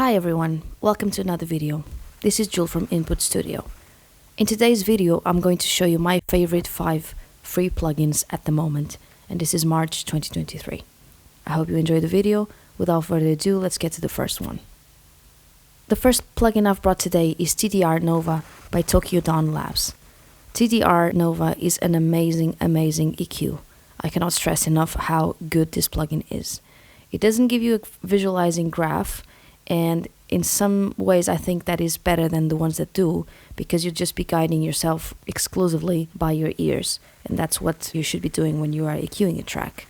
Hi everyone, welcome to another video. This is Jul from Input Studio. In today's video, I'm going to show you my favorite 5 free plugins at the moment, and this is March 2023. I hope you enjoyed the video. Without further ado, let's get to the first one. The first plugin I've brought today is TDR Nova by Tokyo Dawn Labs. TDR Nova is an amazing EQ. I cannot stress enough how good this plugin is. It doesn't give you a visualizing graph, and in some ways I think that is better than the ones that do, because you'll just be guiding yourself exclusively by your ears, and that's what you should be doing when you are EQing a track.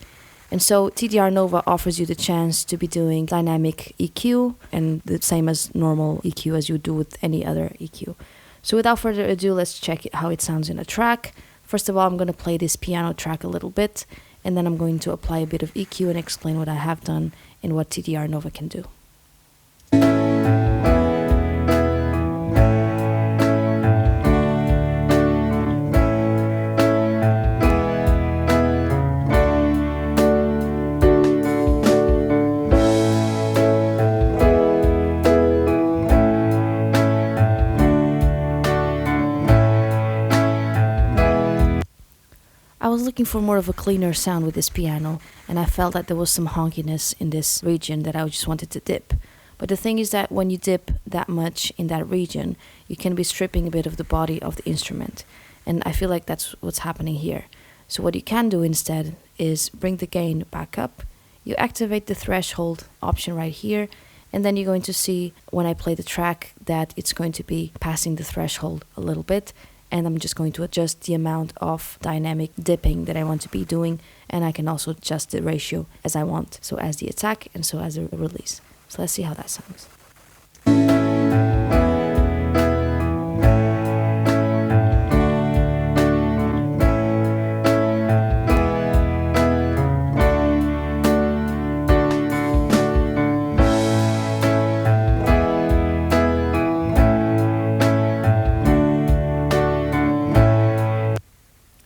And so TDR Nova offers you the chance to be doing dynamic EQ, and the same as normal EQ as you do with any other EQ. So without further ado, let's check how it sounds in a track. First of all, I'm going to play this piano track a little bit, and then I'm going to apply a bit of EQ and explain what I have done and what TDR Nova can do. I was looking for more of a cleaner sound with this piano, and I felt that there was some honkiness in this region that I just wanted to dip. But the thing is that when you dip that much in that region, you can be stripping a bit of the body of the instrument. And I feel like that's what's happening here. So what you can do instead is bring the gain back up. You activate the threshold option right here, and then you're going to see when I play the track that it's going to be passing the threshold a little bit. And I'm just going to adjust the amount of dynamic dipping that I want to be doing, and I can also adjust the ratio as I want, so as the attack and so as the release. So let's see how that sounds.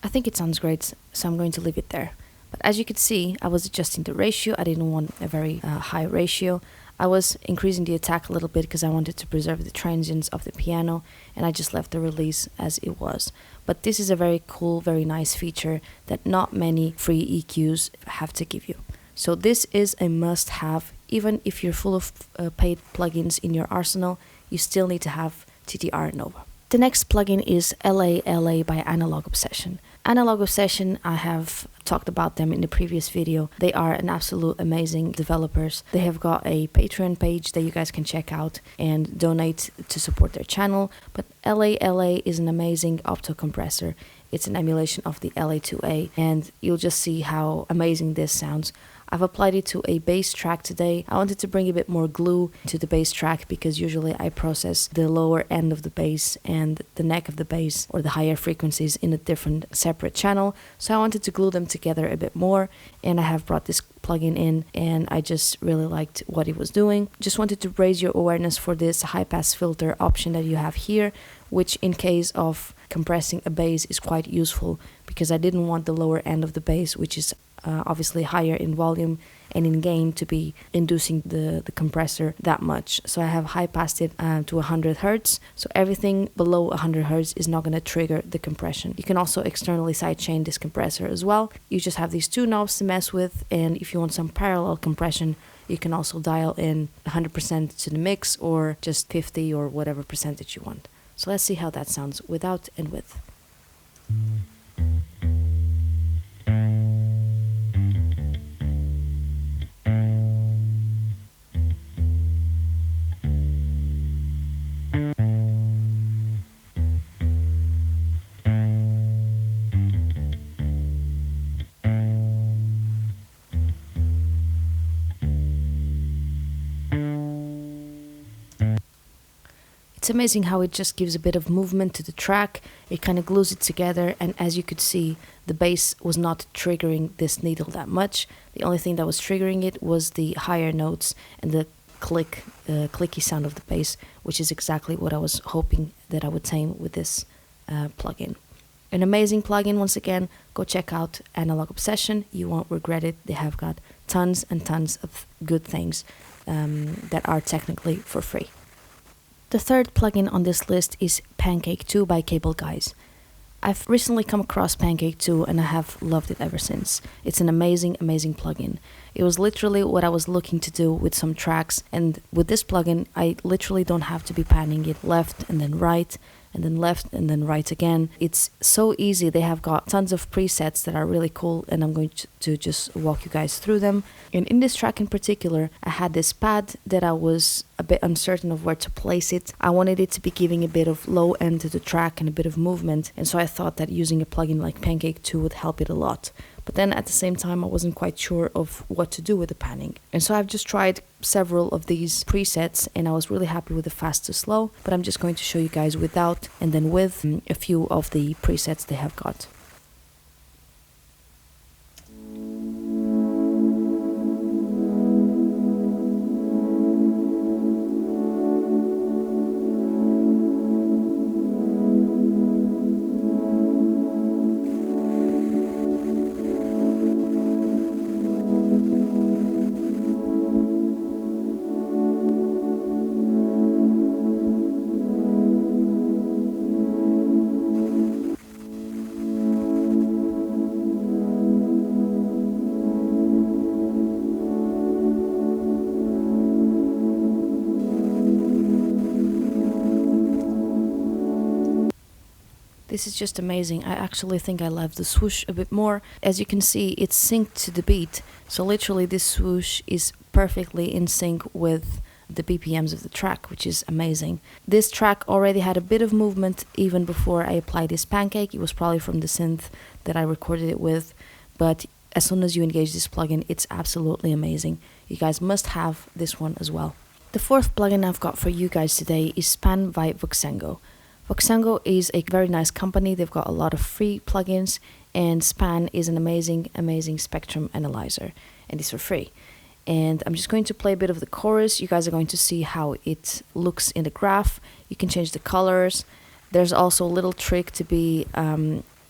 I think it sounds great, so I'm going to leave it there. But as you could see, I was adjusting the ratio. I didn't want a very high ratio. I was increasing the attack a little bit because I wanted to preserve the transients of the piano, and I just left the release as it was. But this is a very cool, very nice feature that not many free EQs have to give you. So this is a must-have. Even if you're full of paid plugins in your arsenal, you still need to have TDR Nova. The next plugin is LALA by Analog Obsession. Analog Obsession, I have talked about them in the previous video. They are an absolute amazing developers. They have got a Patreon page that you guys can check out and donate to support their channel. But LALA is an amazing opto compressor. It's an emulation of the LA2A, and you'll just see how amazing this sounds. I've applied it to a bass track today. I wanted to bring a bit more glue to the bass track because usually I process the lower end of the bass and the neck of the bass, or the higher frequencies, in a different separate channel. So I wanted to glue them together a bit more, and I have brought this plugin in, and I just really liked what it was doing. Just wanted to raise your awareness for this high pass filter option that you have here, which in case of compressing a bass is quite useful, because I didn't want the lower end of the bass, which is obviously higher in volume and in gain, to be inducing the compressor that much. So I have high passed it to 100 Hz, so everything below 100 Hz is not going to trigger the compression. You can also externally sidechain this compressor as well. You just have these two knobs to mess with, and if you want some parallel compression, you can also dial in 100% to the mix, or just 50 or whatever percentage you want. So let's see how that sounds without and with. It's amazing how it just gives a bit of movement to the track. It kind of glues it together, and as you could see, the bass was not triggering this needle that much. The only thing that was triggering it was the higher notes and the clicky sound of the bass, which is exactly what I was hoping that I would tame with this plugin. An amazing plugin. Once again, go check out Analog Obsession. You won't regret it. They have got tons and tons of good things. that are technically for free. The third plugin on this list is Pancake 2 by CableGuys. I've recently come across Pancake 2 and I have loved it ever since. It's an amazing, amazing plugin. It was literally what I was looking to do with some tracks, and with this plugin I literally don't have to be panning it left and then right and then left and then right again. It's so easy. They have got tons of presets that are really cool, and I'm going to just walk you guys through them. And in this track in particular, I had this pad that I was a bit uncertain of where to place it. I wanted it to be giving a bit of low end to the track and a bit of movement, and so I thought that using a plugin like Pancake 2 would help it a lot. But then at the same time, I wasn't quite sure of what to do with the panning. And so I've just tried several of these presets and I was really happy with the fast to slow, but I'm just going to show you guys without and then with a few of the presets they have got. This is just amazing. I actually think I love the swoosh a bit more. As you can see, it's synced to the beat. So literally this swoosh is perfectly in sync with the BPMs of the track, which is amazing. This track already had a bit of movement even before I applied this Pancake. It was probably from the synth that I recorded it with, but as soon as you engage this plugin, it's absolutely amazing. You guys must have this one as well. The fourth plugin I've got for you guys today is Span by Voxengo. Voxengo is a very nice company. They've got a lot of free plugins, and Span is an amazing, amazing spectrum analyzer, and it's for free. And I'm just going to play a bit of the chorus. You guys are going to see how it looks in the graph. You can change the colors. There's also a little trick to be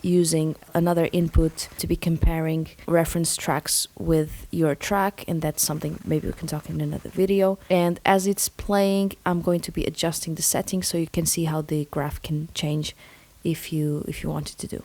using another input to be comparing reference tracks with your track, and that's something maybe we can talk in another video. And as it's playing, I'm going to be adjusting the settings so you can see how the graph can change if you wanted to do.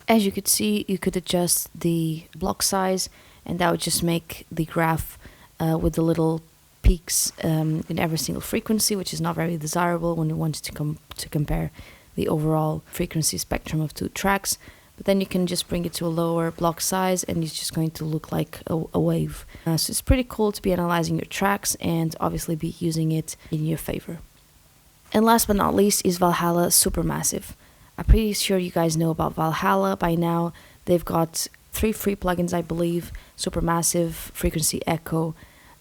As you could see, you could adjust the block size, and that would just make the graph with the little peaks in every single frequency, which is not very desirable when you want to compare the overall frequency spectrum of two tracks. But then you can just bring it to a lower block size and it's just going to look like a wave. So it's pretty cool to be analyzing your tracks and obviously be using it in your favor. And last but not least is Valhalla Supermassive. I'm pretty sure you guys know about Valhalla by now. They've got 3 free plugins, I believe: Supermassive, Frequency Echo,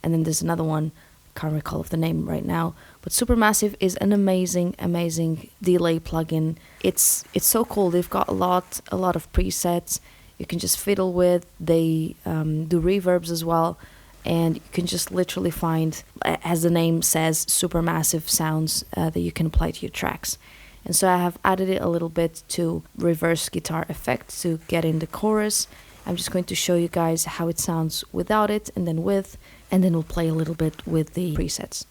and then there's another one, can't recall of the name right now. But Supermassive is an amazing, amazing delay plugin. It's so cool. They've got a lot of presets you can just fiddle with. They do reverbs as well, and you can just literally find, as the name says, supermassive sounds that you can apply to your tracks. And so I have added it a little bit to reverse guitar effect to get in the chorus. I'm just going to show you guys how it sounds without it and then with, and then we'll play a little bit with the presets.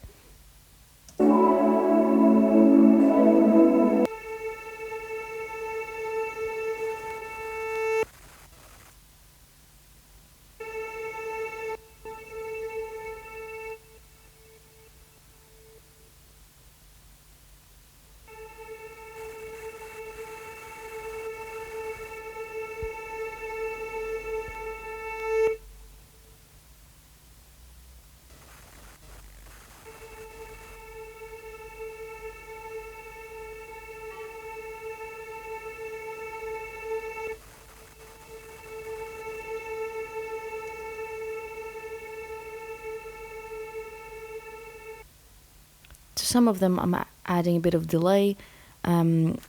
some of them I'm adding a bit of delay,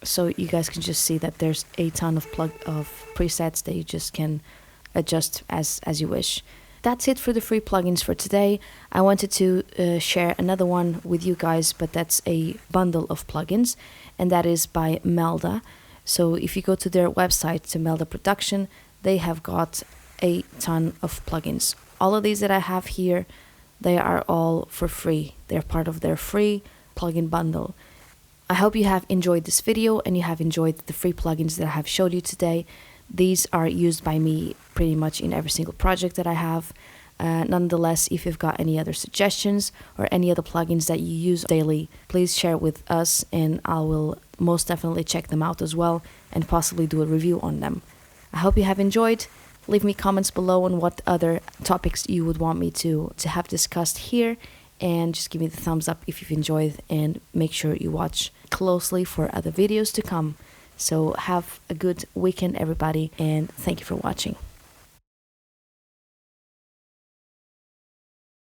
so you guys can just see that there's a ton of presets that you just can adjust as you wish. That's it for the free plugins for today. I wanted to share another one with you guys, but that's a bundle of plugins, and that is by Melda. So if you go to their website, to Melda Production, they have got a ton of plugins. All of these that I have here, they are all for free. They're part of their free plugin bundle. I hope you have enjoyed this video and you have enjoyed the free plugins that I have showed you today. These are used by me pretty much in every single project that I have. Nonetheless, if you've got any other suggestions or any other plugins that you use daily, please share it with us and I will most definitely check them out as well and possibly do a review on them. I hope you have enjoyed. Leave me comments below on what other topics you would want me to have discussed here, and just give me the thumbs up if you've enjoyed, and make sure you watch closely for other videos to come. So have a good weekend, everybody, and thank you for watching.